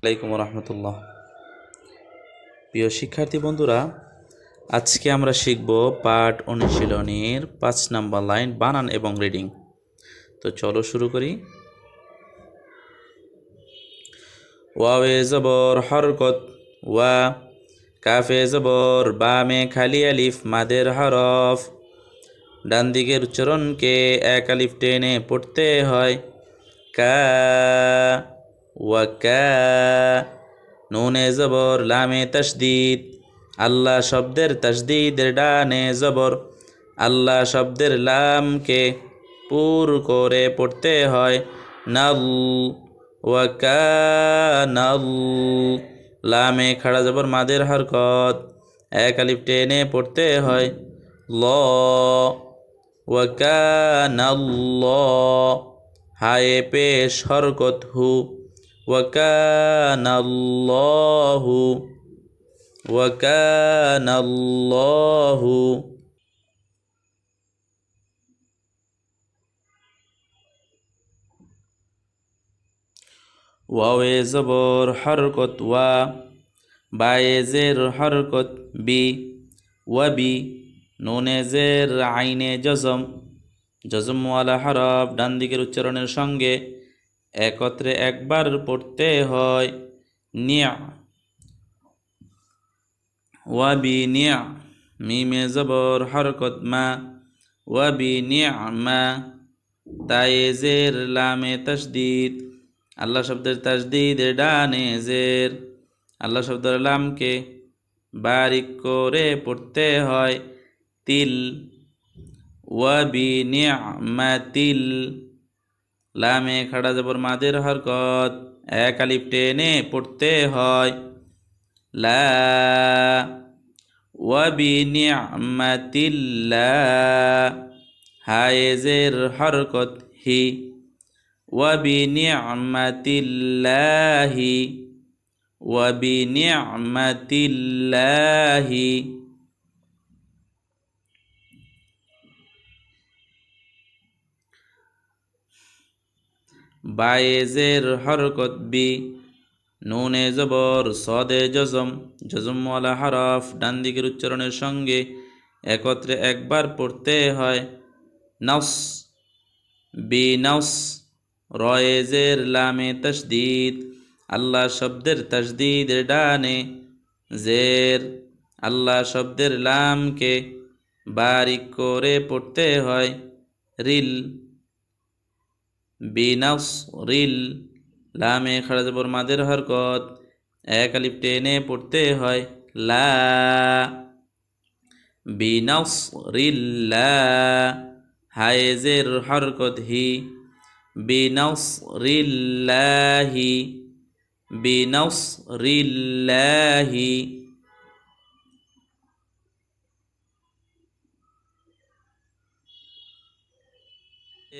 আলাইকুম রহমতুল্লাহ। প্রিয় শিক্ষার্থী বন্ধুরা, আজকে আমরা শিখব পাঠ অনুশীলনীর ৫ নম্বর লাইন বানান এবং রিডিং। তো চলো শুরু করি। ওয়াওয়ে জবর হরকত ওয়া, কাফে জবর বা মে খালি আলিফ মাদের হরফ। ডান দিকের উচ্চারণকে এক আলিফ টেনে পড়তে হয়। কা ওয়া কা। নুনে জবর লামে তাসদীদ, আল্লাহ শব্দের তাসদীদের ডানে জবর। আল্লাহ শব্দের লামকে পুর করে পড়তে হয়। নাল ওয়া কানাল। লামে খাড়া জবর মাদের হরকত, এক আলিফ টেনে পড়তে হয়। ল ওয়া কানাল্লাহ। হায়ে পেশ হরকত হু, ওয়া কানাল্লাহু ওয়া কানাল্লাহু। ওয়াওয়ে জবর হরকত ওয়া, বায়ে জের হরকত বি, ওয়াবি। নুনে জের আইনে জজম, জজমওয়ালা হরফ ডান দিকের উচ্চারণের সঙ্গে একত্রে একবার পড়তে হয়। নিয়া ওয়াবি নিয়া। মিমে জবর হরকত মা, ওয়াবি নি'মা। তায়ে জের লামে তাসদীদ, আল্লাহ শব্দের তাসদীদের ডানে জের। আল্লাহ শব্দের লামকে বারিক করে পড়তে হয়। তিল ওয়াবি নি'মাতিল। লামে খাড়া জবর মাদের হরকত, এক আলিফ টেনে পড়তে হয়। লা ওয়াবি নি'মাতিল্লাহ। হায়ে জের হরকত হি, ওয়াবি নি'মাতিল্লাহি ওয়াবি নি'মাতিল্লাহি। বায়ে জের হরকত বি, নুনে জবর সদে জজম, জজমওয়ালা হরফ ডান দিকের উচ্চারণের সঙ্গে একত্রে একবার পড়তে হয়। নস বি নস। রয়ে জের লামে তাসদীদ, আল্লাহ শব্দের তাসদীদের ডানে জের। আল্লাহ শব্দের লামকে বারিক করে পড়তে হয়। Reel Binas reel. লামে খাড়া জবর মাদের হরকত, এক আলিফ টেনে পড়তে হয়। লা বিনাস রিল্লাহ। হায়ে জের হরকত হি, বিনাস রিল্লাহি বিনাস রিল্লাহি।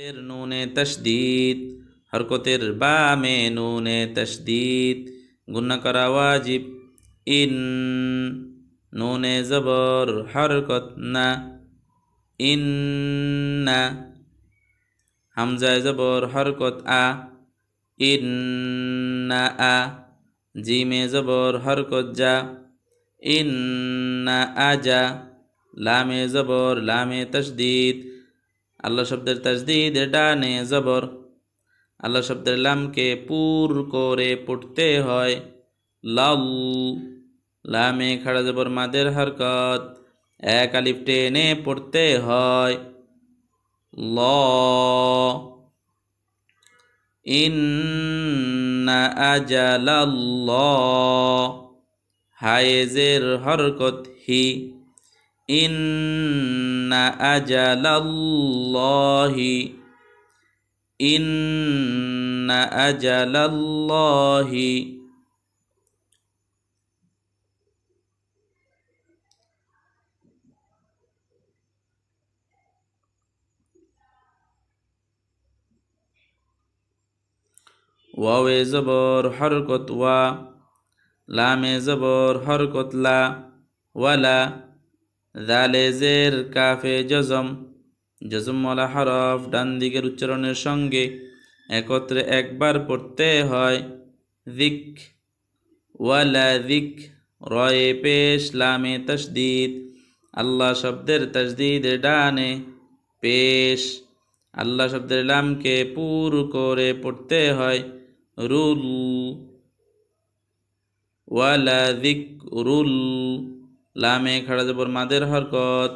এর নুনে তাসদীদ, হরকতের বামে নুনে তাসদীদ গুন্না করা ওয়াজিব। ইন নুনে জবর হরকত না, ইন্না। হামজায় জবর হরকত আ, ইন্না আ। জিমে জবর হরকত যা, ইন্না আজা। লামে জবর লামে তাসদীদ, আল্লাহ শব্দের তাসদীদ ডানে জবর। আল্লাহ শব্দের লামকে পুর করে পড়তে হয়। লাল। লামে খাড়া জবর মাদের হরকত, এক আলিফ টেনে পড়তে হয়। ল ইন্না আজালাল্লাহ। হায়ে জের হরকত হি, ইন্না আজালাল্লাহি ইন্না আজালাল্লাহি। ওয়াওয়ে জবর হরকত ওয়া, লামে জবর হরকত লা, ওয়ালা। দালে জের কাফে জজম, জজমওয়ালা হরফ ডান দিকের উচ্চারণের সঙ্গে একত্রে একবার পড়তে হয়। যিক ওয়ালাযিক রয়ে পেশ লামে তাসদীদ আল্লাহ শব্দের তাসদীদ ডানে পেশ আল্লাহ শব্দের লামকে পুরু করে পড়তে হয় রুল ওয়ালাযিকরুল লামে খাড়া জবর মাদের হরকত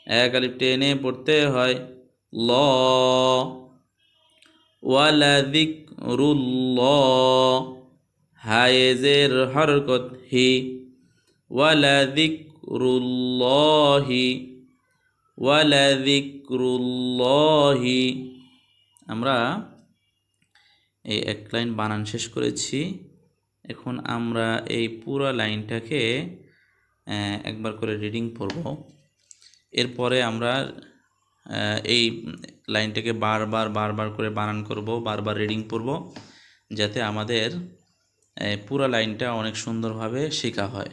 এক আলিফ টেনে পড়তে হয় ল ওয়ালাযিকরুল্লাহ হায়েজের হরকত হি ওয়ালাযিকরুল্লাহি ওয়ালাযিকরুল্লাহি আমরা এই এক লাইন বানান শেষ করেছি। এখন আমরা এই পুরো লাইনটাকে একবার করে রিডিং পড়ব। এরপরে আমরা এই লাইনটাকে বারবার করে বানান করব, বারবার রিডিং পড়ব, যাতে আমাদের পুরো লাইনটা অনেক সুন্দরভাবে শেখা হয়।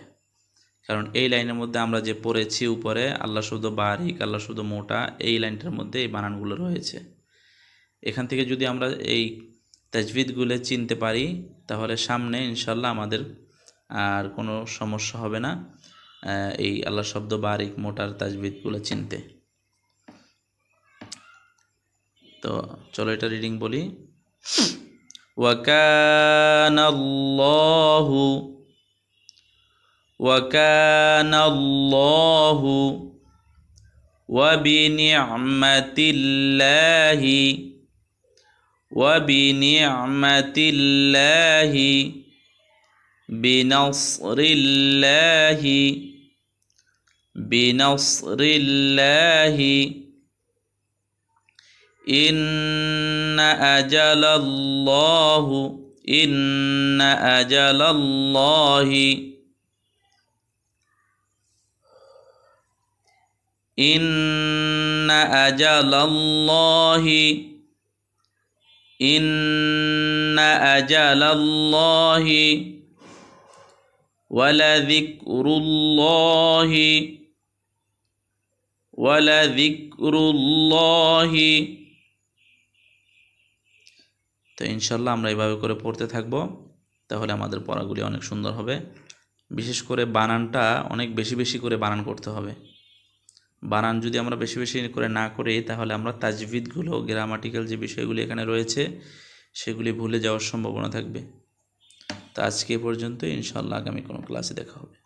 কারণ এই লাইনের মধ্যে আমরা যে পড়েছি উপরে আল্লাহ শব্দ বারিক, আল্লাহ শব্দ মোটা, এই লাইনটার মধ্যে এই বানানগুলো রয়েছে। এখান থেকে যদি আমরা এই তাজবিদগুলো চিনতে পারি তাহলে সামনে ইনশাল্লাহ আমাদের আর কোনো সমস্যা হবে না এই আল্লাহ শব্দ বারিক মোটার তাজবিদগুলো চিনতে। তো চলো এটা রিডিং বলি। ওয়াকানাল্লাহু ওয়া বিনি'মাতিল্লাহি বিনসরিল্লাহি ইন্না আজালাল্লাহি ওয়ালাযিকরুল্লাহি। তো ইনশাল্লাহ আমরা এইভাবে করে পড়তে থাকব, তাহলে আমাদের পড়াগুলি অনেক সুন্দর হবে। বিশেষ করে বানানটা অনেক বেশি করে বানান করতে হবে। বানান যদি আমরা বেশি করে না করি তাহলে আমরা তাজবিদগুলো, গ্রামাটিক্যাল যে বিষয়গুলি এখানে রয়েছে সেগুলি ভুলে যাওয়ার সম্ভাবনা থাকবে। তো আজকে পর্যন্ত, ইনশাল্লাহ আগামী কোনো ক্লাসে দেখা হবে।